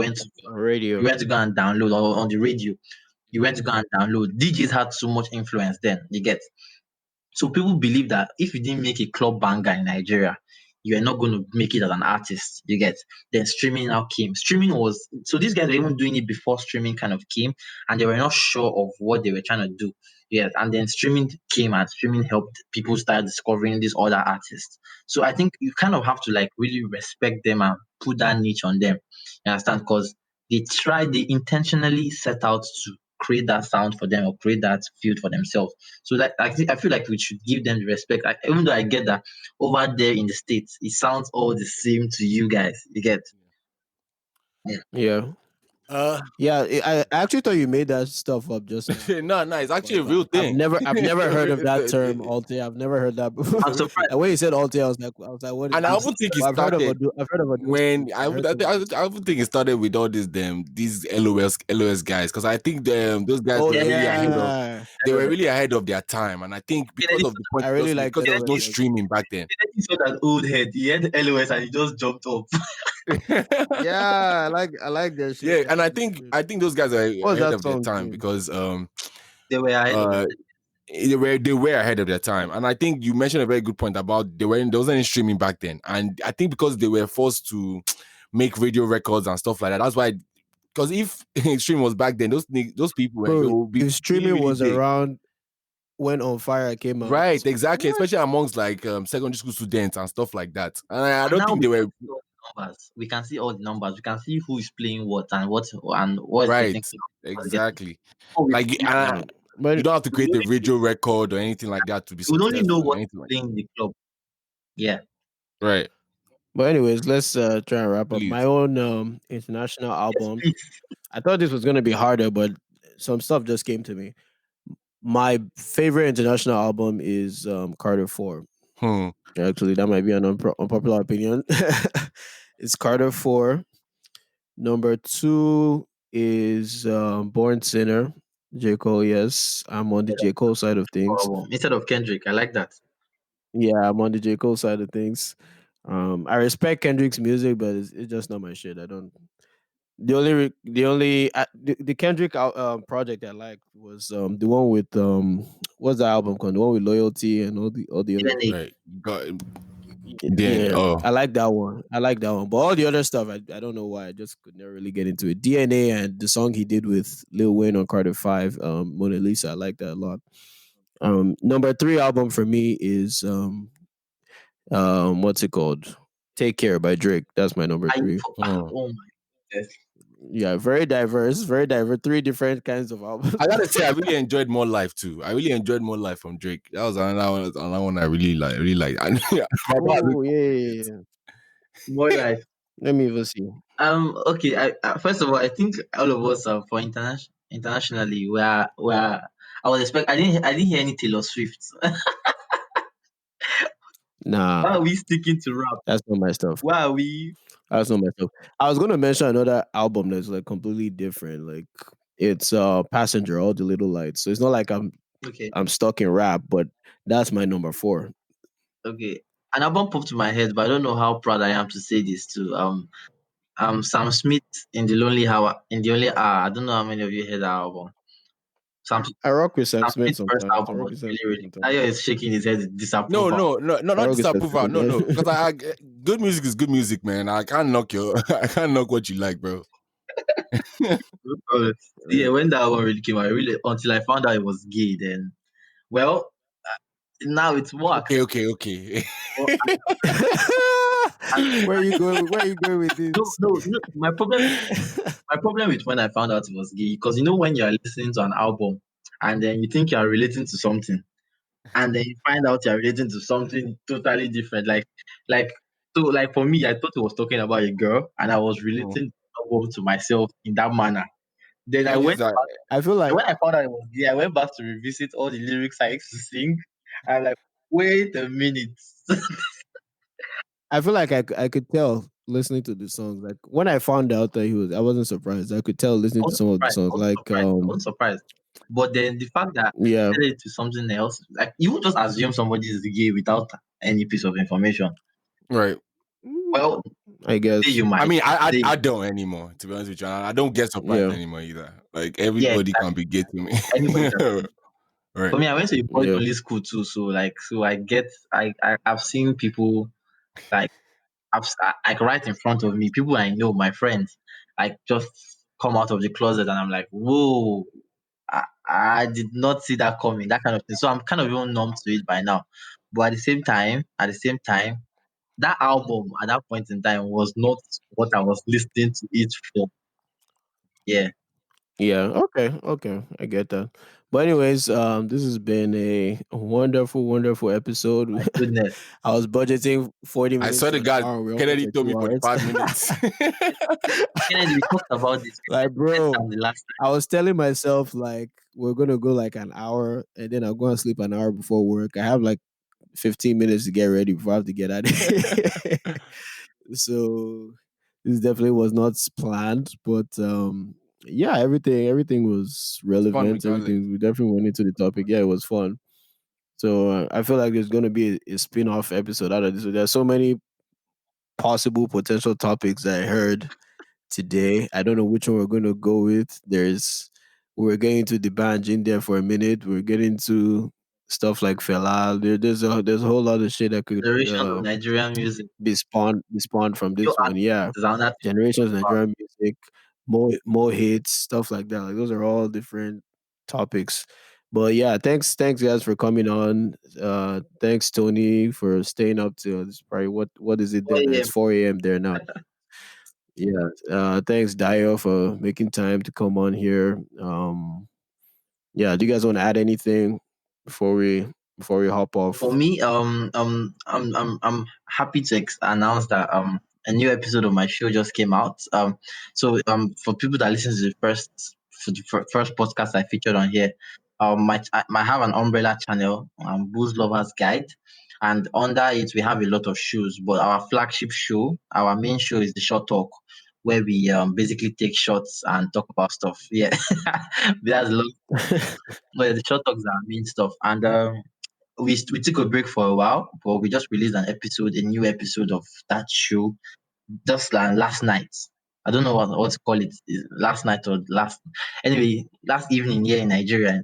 radio. went to go and download or on the radio. You went to go and download. DJs had so much influence then. You get, so people believe that if you didn't make a club banger in Nigeria, you are not going to make it as an artist. You get. Then streaming now came. Streaming was, so these guys were even doing it before streaming kind of came, and they were not sure of what they were trying to do. Yes, and then streaming came, and streaming helped people start discovering these other artists. So I think you kind of have to like really respect them and put that niche on them. You understand? Because they intentionally set out to create that sound for them or create that field for themselves. So that I feel like we should give them the respect. Even though I get that over there in the States, it sounds all the same to you guys. You get. Yeah. Yeah, Uh, yeah. I actually thought you made that stuff up just now. no, it's actually a Because real thing. I've never heard of that term Alte. I've never heard that before. I'm surprised. And when you said Alte, I was like, what is And I I'm this? even think it But started I've heard of a when I heard of I even think it started with all these LOS guys, because I think those guys Oh were really ahead of yeah, they were really ahead of their time, and I think because Kennedy, of the point I you really just made, like because there was no LOS. streaming back then. Kennedy saw that old head. He had LOS and he just jumped up. Yeah, I like their shit. Yeah, Their and shit is good. I think those guys are What was ahead that of their song time too? because They were ahead of it. uh they were ahead of their time. And I think you mentioned a very good point about there wasn't any streaming back then. And I think because they were forced to make radio records and stuff like that, that's why, because if stream was back then, those people they Bro, will be if really, streaming really was big. around when On Fire came out, Right, exactly. what? Especially amongst like secondary school students and stuff like that. And I And don't now think we they can were see all the numbers. We can see all the numbers. We can see who is playing what and what is right. getting getting. Exactly. Oh, Like Yeah. you But don't have to we create a only, radio record or anything like that to be we would only know successful or what anything is like playing in the club. Yeah. right. anyways, let's try and wrap up. My Please. own international Yes, album. please. I thought this was gonna be harder, but some stuff just came to me. My favorite international album is Carter 4. Hmm. Actually, that might be an unpopular opinion. It's Carter 4. Number 2 is Born Sinner. J. Cole, yes. I'm on the J. Cole side of things. Instead of Kendrick, I like that. Yeah, I'm on the J. Cole side of things. I respect Kendrick's music, but it's just not my shit. I don't. The Kendrick project I liked was the one with what's the album called? The one with Loyalty and all the other. DNA. Right. Got then Yeah, I like that one. I like that one. But all the other stuff, I don't know why. I just could never really get into it. DNA and the song he did with Lil Wayne on Carter 5, Mona Lisa, I like that a lot. Number 3 album for me is what's it called? Take Care by Drake. That's my number I 3. hmm. oh my goodness. Yeah, very diverse, very diverse. Three different kinds of albums. I gotta say, I really enjoyed More Life too. I really enjoyed More Life from Drake. That was another one I really like. Really like. And my dad, Oh yeah, yeah, yeah. More life. Let me even see. Okay. First of all, I think all of us for internationally, we are. I didn't hear any Taylor Swift. Why Nah, are we sticking to rap? that's not my stuff. Why are we That's not my stuff. I was gonna mention another album that's like completely different. Like it's Passenger, All the Little Lights. So it's not like okay? I'm stuck in rap, but that's my number four. Okay. An album popped to my head, but I don't know how proud I am to say this too. Sam Smith in the Lonely Hour, in the Only Hour. I don't know how many of you heard that album. Sam I rock with Sam Sam Smith Smith's first sometimes. I album rock was with Sam really, Smith really. sometimes. Tayo is shaking his head with no, disapproval. no, no, no, I not rock with Sam disapproval. Smith No, no, sometimes. because I good music is good music, man. I can't knock your, I can't knock what you like, bro. No problem. Yeah, Right. when that album really came out, I really until I found out it was gay. Then, well, now it's more Okay, acceptable. okay, okay. Where are you going? Where are you going with No, this? no, no. My problem with when I found out it was gay, because when you are listening to an album and then you think you are relating to something, and then you find out you're relating to something totally different. Like for me, I thought it was talking about a girl, and I was No. relating the album to myself in that manner. Then I At least went I, back, I feel and like when I found out it was gay, I went back to revisit all the lyrics I used to sing. I'm like, wait a minute. I feel like I could tell listening to the songs. Like when I found out that he was, I wasn't surprised. I could tell I listening to wasn't some of the surprised. I songs. wasn't Like surprised. I wasn't surprised. But then the fact that I yeah, related it to something else, like you would just assume somebody is gay without any piece of information. right. mm, Well, I say guess you I might. mean, Say I you might. don't anymore. To be honest with you, I don't get surprised yeah, anymore either. Like Yeah, everybody can exactly. be gay to Anybody me. can be. Right. For me, I went to a boys yeah. only school too, so I get I've seen people like like right in front of me, people I know, my friends, like just come out of the closet, and I'm like, whoa, I did not see that coming, that kind of thing. So I'm kind of even numb to it by now. But at the same time, that album at that point in time was not what I was listening to it for. Yeah, Yeah, okay, okay. I get that. But anyways, this has been a wonderful, wonderful episode. my goodness. I was budgeting 40 I minutes swear to to an God, hour. We're almost Kennedy at told me 2 hours. 45 minutes. Kennedy, we talked about this. We Like, said less bro, than the last I was telling myself like we're gonna go like an hour and then I'll go and sleep an hour before work. I have like 15 minutes to get ready before I have to get out of here. So this definitely was not planned, but yeah, everything was It's fun relevant. regardless. Everything we definitely went into the topic. Yeah, it was fun. So I feel like there's gonna be a spin-off episode out of this. So there's so many possible potential topics that I heard today. I don't know which one we're gonna go with. We're getting to the band in there for a minute. We're getting to stuff like Fela. There's a whole lot of shit that could generations of Nigerian music. be spawned from Your this one. artist Yeah, is another thing. generations of Nigerian music, more hits, stuff like that. Like those are all different topics. But yeah, thanks guys for coming on. Thanks Tony for staying up till this probably what is it there now? 4 It's a.m. 4 a.m. there now. Yeah. Thanks Dio for making time to come on here. Yeah, do you guys want to add anything before we hop For off? me, I'm happy to announce that a new episode of my show just came out. For people that listen to the first podcast I featured on here, I have an umbrella channel, Booze Lovers Guide, and under it we have a lot of shows. But our flagship show, our main show, is the Short Talk, where we basically take shots and talk about stuff. Yeah, that's a lot. But the Short Talks are our main stuff, and we took a break for a while, but we just released a new episode of that show just last night. I don't know what to call it. Last night or last evening here in Nigeria.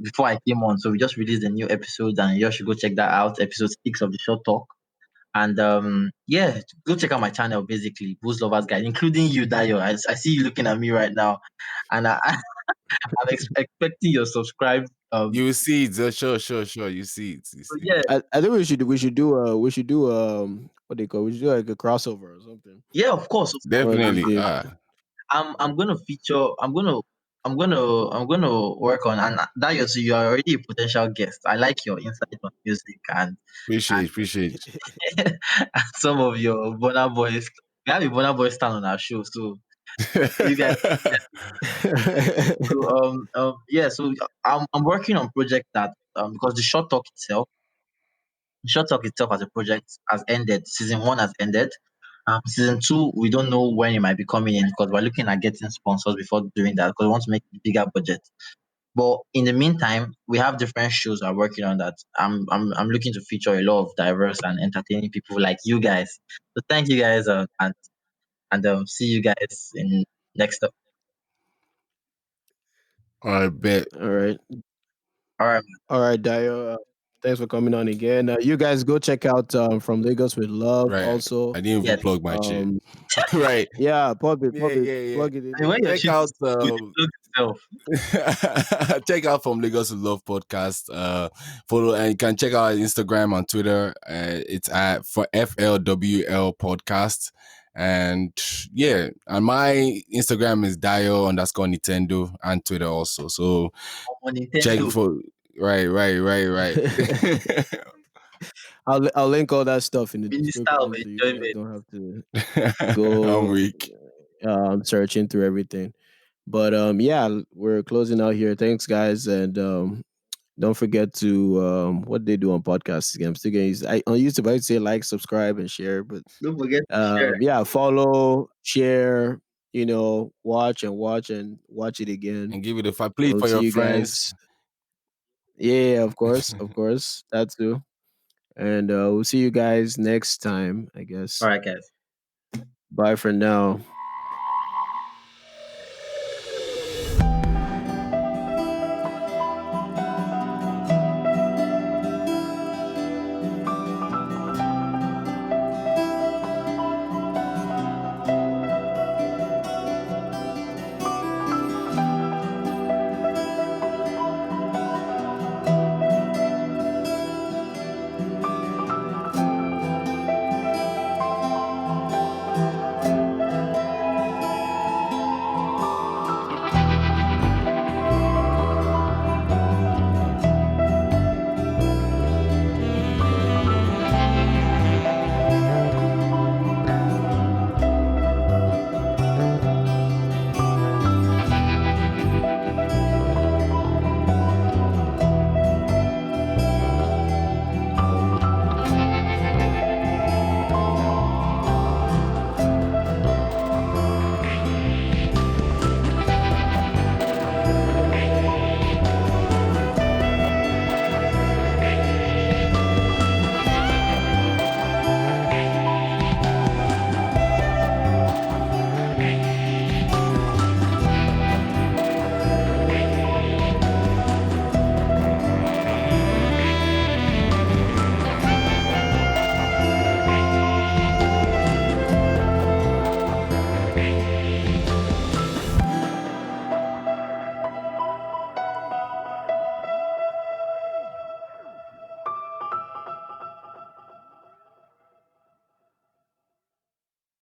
Before I came on, so we just released a new episode, and you should go check that out. Episode 6 of the Short Talk. And yeah, go check out my channel, basically Booze Lovers Guide, including you, Dayo. I see you looking at me right now, and I'm expecting your subscribe. You see it. Sure, sure, sure. You see it. You So see it. yeah, I think we should do what they call. We should do like a crossover or something. Yeah, of course, of course. Well, Definitely. I'm gonna feature. I'm gonna work on, and that you are already a potential guest. I like your insight on music and Appreciate. and some of your Bonner Boys. We have a Bonner Boy stand on our show, so you guys. So yeah. So I'm working on project that because the short talk itself as a project has ended. Season one has ended. Season two, we don't know when it might be coming in because we're looking at getting sponsors before doing that because we want to make a bigger budget. But in the meantime, we have different shows we're working on that I'm looking to feature a lot of diverse and entertaining people like you guys. So thank you guys, and see you guys in next up. I bet. All right. All right, All right, Dayo. Thanks for coming on again. You guys go check out From Lagos with Love Right. also. I didn't even yes. plug my shit. Um, Right. yeah, Yeah, yeah, yeah. plug it in And when there. your Check shit out is good, look itself. check out From Lagos to Love podcast. Follow, and you can check out Instagram and Twitter. It's at for FLWL podcast. And yeah, and my Instagram is Dayo underscore Nintendo and Twitter also. So Omo check Nintendo, for right. I'll link all that stuff in the minister of description so you guys enjoyment. don't have to I'm go weak. searching through everything. But yeah, we're closing out here. Thanks, guys, and don't forget to what they do on podcasts again. I'm still getting on YouTube. I'd say like, subscribe, and share. But Don't forget to share. yeah, follow, share. Watch it again. And give it a five. Play it We'll for see your you friends. guys. Yeah, of course, that too. And we'll see you guys next time, I All guess. right, guys. Bye for now.